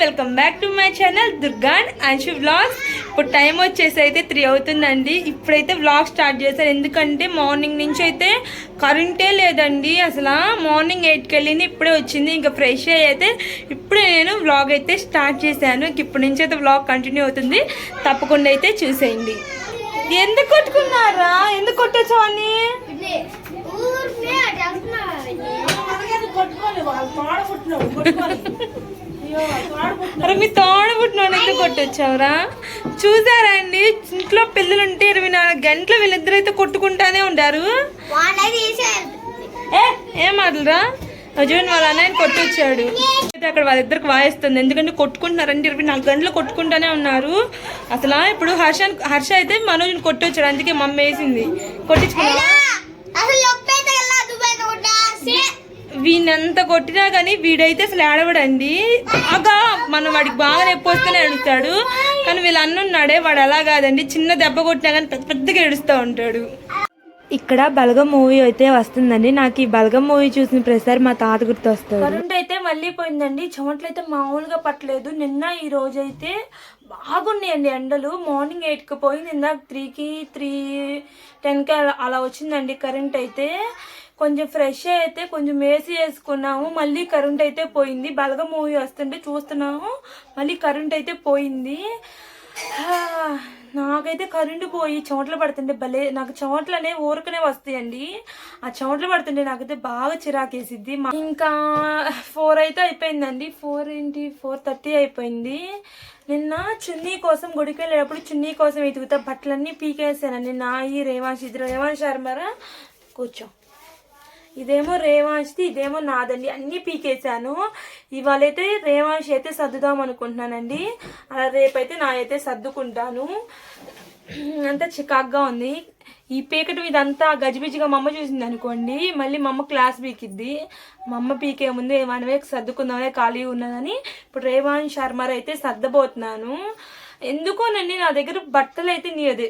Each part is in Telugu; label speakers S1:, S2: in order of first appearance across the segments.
S1: Welcome back to my channel Durga Anshu vlogs. ఇప్పుడు టైం వచ్చేసి అయితే 3 అవుతుందండి. ఇప్పుడైతే వ్లాగ్ స్టార్ట్ చేశాను, ఎందుకంటే మార్నింగ్ నుంచి అయితే కరెంటే లేదండి. అసలు మార్నింగ్ 8కి వెళ్ళింది, ఇప్పుడే వచ్చింది. ఇంకా ఫ్రెష్ అయ్యి అయితే ఇప్పుడే నేను వ్లాగ్ అయితే స్టార్ట్ చేశాను. ఇప్పటి నుంచి అయితే వ్లాగ్ కంటిన్యూ అవుతుంది, తప్పకుండా అయితే చూసేయండి. ఎందుకు కొట్టుకున్నారా? ఎందుకు కొట్టొచ్చావు అని? అరే మీ తోడబుట్టినోడు ఎందుకు కొట్టొచ్చావురా? చూసారా అండి, ఇంట్లో పిల్లలు ఉంటే 24 గంటలు వీళ్ళిద్దరు అయితే కొట్టుకుంటానే ఉంటారు. ఏం మాటలురా? చూడండి, వాళ్ళ అన్నయ్యని కొట్టొచ్చాడు. అయితే అక్కడ వాళ్ళిద్దరికి వాయిస్తుంది, ఎందుకంటే కొట్టుకుంటున్నారంటే 24 గంటలు కొట్టుకుంటానే ఉన్నారు. అసలు ఇప్పుడు హర్ష అయితే మనోజ్ని కొట్టొచ్చాడు, అందుకే మమ్మ వేసింది కొట్టించుకున్నా. వీళ్ళంత కొట్టినా కానీ వీడైతే అసలు ఏడవడండి. బాగా మనం వాడికి బాగా నొప్పి వస్తేనే ఏడుస్తాడు, కానీ వీళ్ళు అన్నున్నాడే వాడు అలా కాదండి, చిన్న దెబ్బ కొట్టినా కానీ పెద్ద పెద్దగా ఏడుస్తూ ఉంటాడు. ఇక్కడ బలగం మూవీ అయితే వస్తుందండి. నాకు ఈ బలగం మూవీ చూసిన ప్రతిసారి మా తాత గుర్తు వస్తుంది. కరెంట్ అయితే మళ్ళీ పోయిందండి. చెమటలు అయితే మామూలుగా పట్టలేదు. నిన్న ఈ రోజు అయితే బాగున్నాయండి ఎండలు. మార్నింగ్ 8కి పోయింది, ఇందాక 3కి 3:10కి అలా వచ్చిందండి కరెంట్ అయితే. కొంచెం ఫ్రెష్ అయితే కొంచెం ఏసీ వేసుకున్నాము, మళ్ళీ కరెంట్ అయితే పోయింది. బలగం మూవీ వస్తుంటే చూస్తున్నాము, మళ్ళీ కరెంట్ అయితే పోయింది. నాకైతే కరెంటు పోయి చెమటలు పడుతుంటే భలే, నాకు చెమటలు అనేవి ఊరకనే వస్తాయండి. ఆ చెమటలు పడుతుంటే నాకైతే బాగా చిరాకేసిద్ది. ఇంకా 4 అయితే అయిపోయిందండి. 4:30 అయిపోయింది. నిన్న చున్నీ కోసం గుడికి వెళ్ళేటప్పుడు చున్నీ కోసం ఎదుగుతా బట్టలన్నీ పీకేసానండి. నాయి రేవాంశ్, ఇది రేవాంశ్ శర్మరా కూర్చో, ఇదేమో రేవాంష్ది, ఇదేమో నాదండి. అన్నీ పీకేసాను. ఇవాళైతే రేవాంష్ అయితే సర్దుదాం అనుకుంటున్నానండి. అలా రేపైతే నా అయితే సర్దుకుంటాను. అంతా చికాగ్గా ఉంది ఈ పీకటం. ఇదంతా గజిబిజిగా మా అమ్మ చూసింది అనుకోండి, మళ్ళీ మా అమ్మ క్లాస్ పీకిద్ది. మా అమ్మ పీకే ముందు మనమే సర్దుకుందామే ఖాళీ ఉన్నదని ఇప్పుడు రేవాంష్ శర్మర్ అయితే సర్దబోతున్నాను. ఎందుకోనండి నా దగ్గర బట్టలు అయితే అదే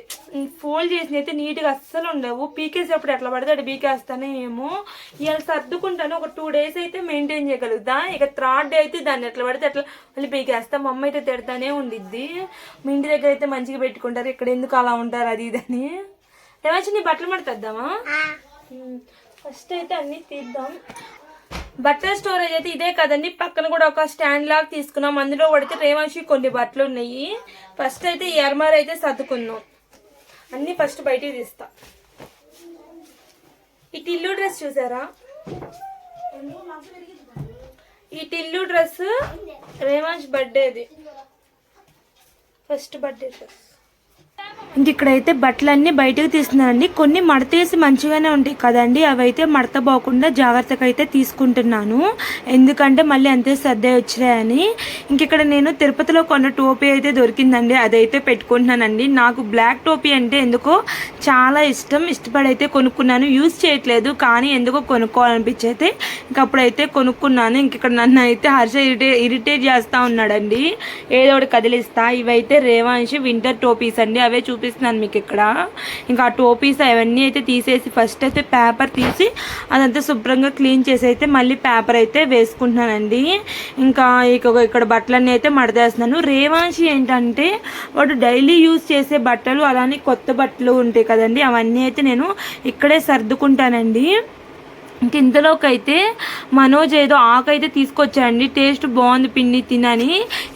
S1: ఫోల్డ్ చేసిన అయితే నీట్గా అస్సలు ఉండవు. పీకేసేటప్పుడు ఎట్లా పడితే అటు పీకేస్తానే ఏమో. ఇవాళ సర్దుకుంటాను, ఒక 2 డేస్ అయితే మెయింటైన్ చేయగలుగుతా. ఇక 3rd డే అయితే దాన్ని ఎట్లా పడితే అట్లా మళ్ళీ పీకేస్తా. మా అమ్మ అయితే తిడతానే ఉండిద్ది, మీ ఇంటి దగ్గర అయితే మంచిగా పెట్టుకుంటారు, ఇక్కడ ఎందుకు అలా ఉంటారు అది ఇదని. రేవాంశ్ నీ బట్టలు మడతద్దామా? ఫస్ట్ అయితే అన్నీ తీద్దాం. బట్టల స్టోరేజ్ అయితే ఇదే కదండి, పక్కన కూడా ఒక స్టాండ్ లాగా తీసుకున్నాం, అందులో పడితే రేవాంశి కొన్ని బట్టలు ఉన్నాయి. ఫస్ట్ అయితే ఈ అర్మార్ అయితే సర్దుకున్నాం, అన్ని ఫస్ట్ బయటికి తీస్తా. ఈ టిల్లు డ్రెస్ చూసారా? ఈ టిల్లు డ్రెస్ రేవాంశ్ బర్త్డేది, ఫస్ట్ బర్త్డే డ్రెస్. ఇంక ఇక్కడైతే బట్టలన్నీ బయటకు తీస్తున్నానండి. కొన్ని మడతేసి మంచిగానే ఉంటాయి కదండి, అవైతే మడత పోకుండా జాగ్రత్తగా అయితే తీసుకుంటున్నాను, ఎందుకంటే మళ్ళీ అంతే సర్దే వచ్చినాయని. ఇంక ఇక్కడ నేను తిరుపతిలో కొన్న టోపీ అయితే దొరికిందండి, అదైతే పెట్టుకుంటున్నానండి. నాకు బ్లాక్ టోపీ అంటే ఎందుకో చాలా ఇష్టపడి అయితే కొనుక్కున్నాను. యూజ్ చేయట్లేదు, కానీ ఎందుకో కొనుక్కోవాలనిపించి అయితే ఇంకప్పుడైతే కొనుక్కున్నాను. ఇంక ఇక్కడ నన్ను అయితే హర్ష ఇరిటేట్ చేస్తూ ఉన్నాడండి, ఏదో ఒకటి కదిలిస్తా. ఇవైతే రేవాంశ్ వింటర్ టోపీస్ అండి, అవే చూపిస్తున్నాను మీకు ఇక్కడ. ఇంకా ఆ టోపీస్ అవన్నీ అయితే తీసేసి ఫస్ట్ అయితే పేపర్ తీసి అదంతా శుభ్రంగా క్లీన్ చేసి అయితే మళ్ళీ పేపర్ అయితే వేసుకుంటున్నానండి. ఇంకా ఇక్కడ బట్టలన్నీ అయితే మడతేస్తున్నాను. రేవాంశి ఏంటంటే వాడు డైలీ యూజ్ చేసే బట్టలు అలానే కొత్త బట్టలు ఉంటాయి కదండి, అవన్నీ అయితే నేను ఇక్కడే సర్దుకుంటానండి. ఇంక ఇంతలోకి అయితే మనోజ్ ఏదో ఆకు అయితే తీసుకొచ్చాడండి, టేస్ట్ బాగుంది పిన్ని తినని.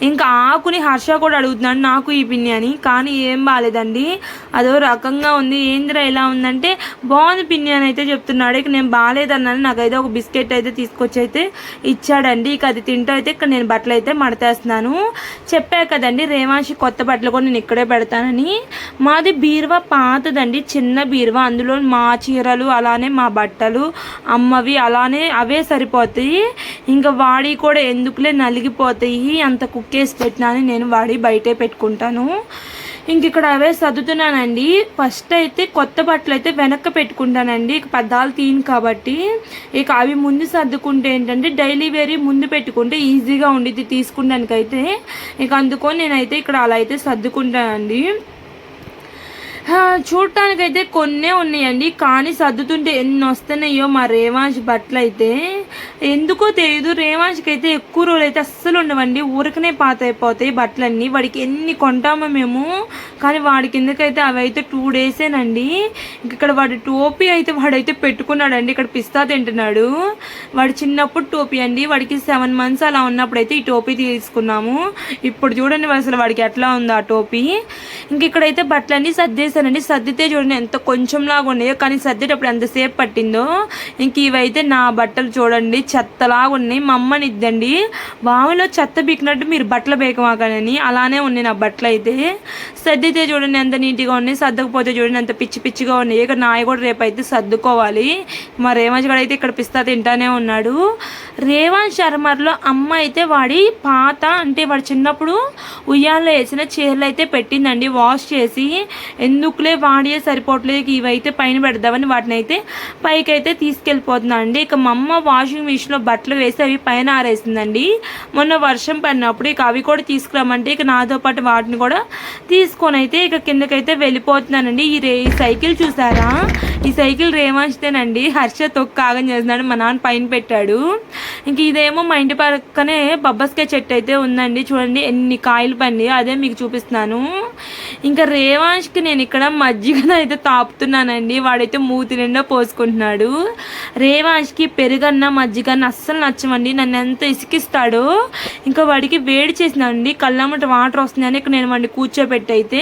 S1: ఇంకా ఆకుని హర్ష కూడా అడుగుతున్నాడు నాకు ఈ పిన్ని అని, కానీ ఏం బాగాలేదండి, అదో రకంగా ఉంది. ఏందిరా ఇలా ఉందంటే బాగుంది పిన్ని అని అయితే చెప్తున్నాడు. ఇక నేను బాగాలేదన్నాను, నాకైతే ఒక బిస్కెట్ అయితే తీసుకొచ్చి అయితే ఇచ్చాడండి. ఇక అది తింటూ అయితే ఇక్కడ నేను బట్టలు అయితే మడతేస్తున్నాను. చెప్పా కదండి రేవాంశి కొత్త బట్టలు కూడా నేను ఇక్కడే పెడతానని. మాది బీరువా పాతదండి, చిన్న బీరువా, అందులో మా చీరలు అలానే మా బట్టలు అమ్మవి అలానే అవే సరిపోతాయి. ఇంకా వాడి కూడా ఎందుకులే నలిగిపోతాయి, అంత కుక్కేసి పెట్టినా అని నేను వాడి బయటే పెట్టుకుంటాను. ఇంక ఇక్కడ అవే సర్దుతున్నానండి. ఫస్ట్ అయితే కొత్త బట్టలు అయితే వెనక్కి పెట్టుకుంటానండి, ఇక పద్దాలు తీను కాబట్టి. ఇక అవి ముందు సర్దుకుంటే ఏంటంటే డైలీ వేరీ ముందు పెట్టుకుంటే ఈజీగా ఉండిద్ది తీసుకుంటానికైతే. ఇక అందుకని నేనైతే ఇక్కడ అలా అయితే సర్దుకుంటానండి. చూడటానికైతే కొన్నే ఉన్నాయండి, కానీ సర్దుతుంటే ఎన్ని వస్తున్నాయో మా రేవాంశ్ బట్టలు అయితే. ఎందుకో తెలియదు, రేవాంశ్కి అయితే ఎక్కువ రోజులు అయితే అస్సలు ఉండవండి, ఊరికనే పాత అయిపోతాయి బట్టలన్నీ. వాడికి ఎన్ని కొంటామో మేము, కానీ వాడి కిందకైతే అవి అయితే 2 డేసేనండి. ఇక్కడ వాడి టోపీ అయితే వాడైతే పెట్టుకున్నాడండి, ఇక్కడ పిస్తా తింటున్నాడు. వాడు చిన్నప్పుడు టోపీ అండి, వాడికి 7 months అలా ఉన్నప్పుడు అయితే ఈ టోపీ తీసుకున్నాము. ఇప్పుడు చూడండి అసలు వాడికి ఎట్లా ఉంది ఆ టోపీ. ఇంక ఇక్కడైతే బట్టలన్నీ సర్దేశానండి. సర్దితే చూడండి ఎంత కొంచెంలాగా ఉన్నాయో, కానీ సర్దేటప్పుడు ఎంతసేపు పట్టిందో. ఇంక ఇవైతే నా బట్టలు చూడండి చెత్తలాగా ఉన్నాయి. మా అమ్మని ఇద్దండి, బావిలో చెత్త బీకినట్టు మీరు బట్టలు బేకమాకనని అలానే ఉన్నాయి నా బట్టలు అయితే. సర్దితే చూడండి ఎంత నీట్గా ఉన్నాయి, సర్దకపోతే చూడండి ఎంత పిచ్చి పిచ్చిగా ఉన్నాయి. ఇక నాయ కూడా రేపు అయితే సర్దుకోవాలి. మా రేవాంశ్ కూడా అయితే ఇక్కడ పిస్తా తింటానే ఉన్నాడు. రేవాంశ్ అర్మర్లో అమ్మ అయితే వాడి పాత అంటే వాడు చిన్నప్పుడు ఉయ్యాల్లో వేసిన చీరలు అయితే పెట్టిందండి వాష్ చేసి. ఎందుకులే వాడియే సరిపోవట్లేదు, ఇవైతే పైన పెడదామని వాటిని అయితే పైకి అయితే తీసుకెళ్ళిపోతున్నా అండి. ఇక మా అమ్మ వాషింగ్ మిషన్లో బట్టలు వేసి అవి పైన ఆరేసిందండి. మొన్న వర్షం పడినప్పుడు ఇక అవి కూడా తీసుకురామంటే ఇక నాతో పాటు వాటిని కూడా తీసుకొని అయితే ఇక కిందకైతే వెళ్ళిపోతున్నానండి. ఈ సైకిల్ చూసారా, ఈ సైకిల్ రేవాంశ్తేనండి. హర్ష తొక్కు ఆగం చేస్తున్నాడు, మా నాన్న పైన పెట్టాడు. ఇంక ఇదేమో మా ఇంటి పక్కనే బబ్బస్కాయ చెట్టు అయితే ఉందండి, చూడండి ఎన్ని కాయలు పండి, అదే మీకు చూపిస్తున్నాను. ఇంకా రేవాంశ్కి నేను ఇక్కడ మజ్జిగను అయితే తాపుతున్నానండి, వాడైతే మూతి నిండా పోసుకుంటున్నాడు. రేవాంశ్కి పెరుగన్న మజ్జిగన్న అస్సలు నచ్చమండి, నన్ను ఎంత ఇసికిస్తాడో. ఇంకా వాడికి వేడి చేసినానండి, కళ్ళమ్మట వాటర్ వస్తుందని ఇక నేను వాడిని కూర్చోబెట్టి అయితే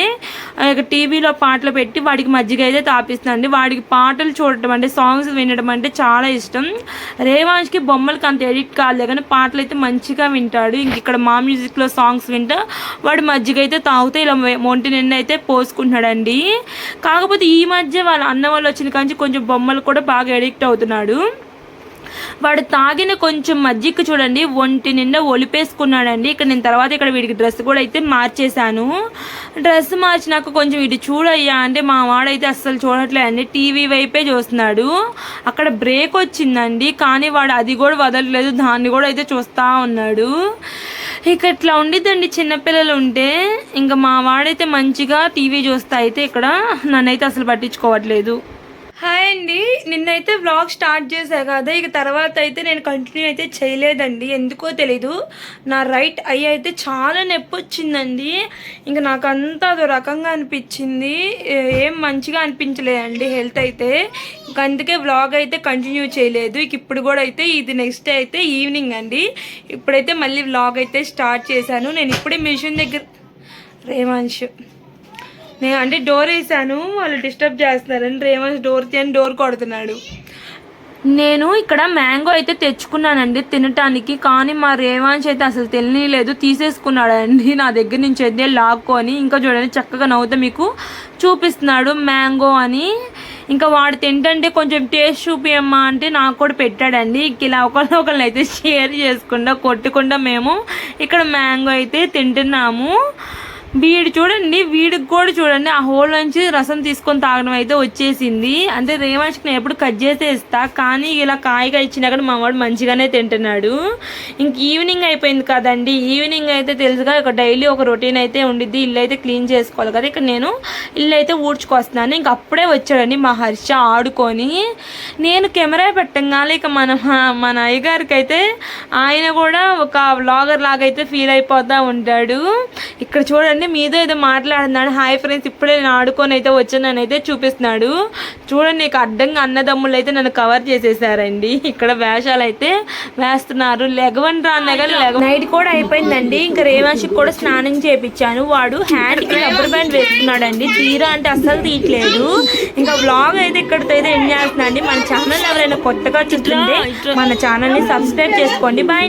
S1: ఇక టీవీలో పాటలు పెట్టి వాడికి మజ్జిగ అయితే తాపిస్తున్నానండి. వాడికి పాటలు చూడటం అంటే సాంగ్స్ వినడం అంటే చాలా ఇష్టం. రేవాంశ్కి బొమ్మలకి అంత ఎడిట్ కాలే, కానీ పాటలు అయితే మంచిగా వింటాడు. ఇంక ఇక్కడ మా మ్యూజిక్లో సాంగ్స్ వింటా వాడు మజ్జిగ అయితే తాగుతూ ఇలా ఒంటి నిండా అయితే పోసుకుంటున్నాడండి. కాకపోతే ఈ మధ్య వాళ్ళ అన్న వాళ్ళు వచ్చిన కానీ కొంచెం బొమ్మలు కూడా బాగా ఎడిక్ట్ అవుతున్నాడు. వాడు తాగిన కొంచెం మజ్జిగ చూడండి ఒంటి నిండా ఒలిపేసుకున్నాడండి. ఇక్కడ నేను తర్వాత ఇక్కడ వీడికి డ్రెస్ కూడా అయితే మార్చేశాను. డ్రెస్ మార్చినాక కొంచెం వీడు చూడయ్యా అంటే మా వాడైతే అస్సలు చూడట్లేదండి, టీవీ వైపే చూస్తున్నాడు. అక్కడ బ్రేక్ వచ్చిందండి, కానీ వాడు అది కూడా వదలలేదు, దాన్ని కూడా అయితే చూస్తూ ఉన్నాడు. ఇక ఇట్లా ఉండిద్దండి చిన్నపిల్లలు ఉంటే. ఇంకా మా వాడైతే మంచిగా టీవీ చూస్తా అయితే ఇక్కడ నన్నైతే అసలు పట్టించుకోవట్లేదు. హాయ్ అండి, నిన్నైతే వ్లాగ్ స్టార్ట్ చేశా కదా, ఇక తర్వాత అయితే నేను కంటిన్యూ అయితే చేయలేదండి. ఎందుకో తెలీదు, నా రైట్ ఐ అయితే చాలా నొప్పి వచ్చిందండి. ఇంకా నాకు అంతా అదో రకంగా అనిపించింది, ఏం మంచిగా అనిపించలేదండి హెల్త్ అయితే. ఇంక అందుకే వ్లాగ్ అయితే కంటిన్యూ చేయలేదు. ఇక ఇప్పుడు కూడా అయితే ఇది నెక్స్ట్ డే అయితే ఈవినింగ్ అండి. ఇప్పుడైతే మళ్ళీ వ్లాగ్ అయితే స్టార్ట్ చేశాను. నేను ఇప్పుడే మిషన్ దగ్గర రేవాంశ్ నేను అంటే డోర్ వేసాను, వాళ్ళు డిస్టర్బ్ చేస్తున్నారని రేవాంశ్ డోర్ కొడుతున్నాడు. నేను ఇక్కడ మ్యాంగో అయితే తెచ్చుకున్నానండి తినటానికి, కానీ మా రేవాంశ్ అయితే అసలు తెలియలేదు, తీసేసుకున్నాడండి నా దగ్గర నుంచి అయితే లాక్కొని. ఇంకా చూడండి చక్కగా నవ్వుతా మీకు చూపిస్తున్నాడు మ్యాంగో అని. ఇంకా వాడు తింటంటే కొంచెం టేస్ట్ చూపియమ్మా అంటే నాకు కూడా పెట్టాడండి. ఇలా ఒకరిని అయితే షేర్ చేసుకుండా కొట్టుకుండా మేము ఇక్కడ మ్యాంగో అయితే తింటున్నాము. వీడు చూడండి, వీడికి కూడా చూడండి ఆ హోల్ నుంచి రసం తీసుకొని తాగడం అయితే వచ్చేసింది. అంటే రేవాంశ్కి నేను ఎప్పుడు కట్ చేసే ఇస్తా, కానీ ఇలా కాయగా ఇచ్చినా కానీ మా వాడు మంచిగానే తింటున్నాడు. ఇంక ఈవినింగ్ అయిపోయింది కదండి, ఈవినింగ్ అయితే తెలుసుగా ఇక డైలీ ఒక రొటీన్ అయితే ఉండిద్ది, ఇల్లు అయితే క్లీన్ చేసుకోవాలి కదా. ఇక్కడ నేను ఇల్లు అయితే ఊడ్చుకొస్తున్నాను. ఇంక అప్పుడే వచ్చాడండి మా హర్ష ఆడుకొని. నేను కెమెరా పెట్టంగానే ఇక మన అయ్యగారికి అయితే ఆయన కూడా ఒక వ్లాగర్ లాగా అయితే ఫీల్ అయిపోతూ ఉంటాడు. ఇక్కడ చూడండి మీతో ఏదో మాట్లాడుతున్నాడు, హాయ్ ఫ్రెండ్స్ ఇప్పుడే నేను ఆడుకొని అయితే వచ్చానని అయితే చూపిస్తున్నాడు. చూడండి నీకు అడ్డంగా అన్నదమ్ముళ్ళు అయితే నన్ను కవర్ చేసేసారండి. ఇక్కడ వేషాలు అయితే వేస్తున్నారు. లెగవండి రా అన్నగా నైట్ కూడా అయిపోయిందండి. ఇంకా రేవాంశ్కి కూడా స్నానం చేయించాను. వాడు హ్యాండ్కి రబ్బర్ బ్యాండ్ వేస్తున్నాడండి, తీరా అంటే అస్సలు తీయట్లేదు. ఇంకా వ్లాగ్ అయితే ఇక్కడితో అయితే ఎండ్ చేస్తున్నాండి. మన ఛానల్ ఎవరైనా కొత్తగా చూస్తుంటే మన ఛానల్ని సబ్స్క్రైబ్ చేసుకోండి. బాయ్.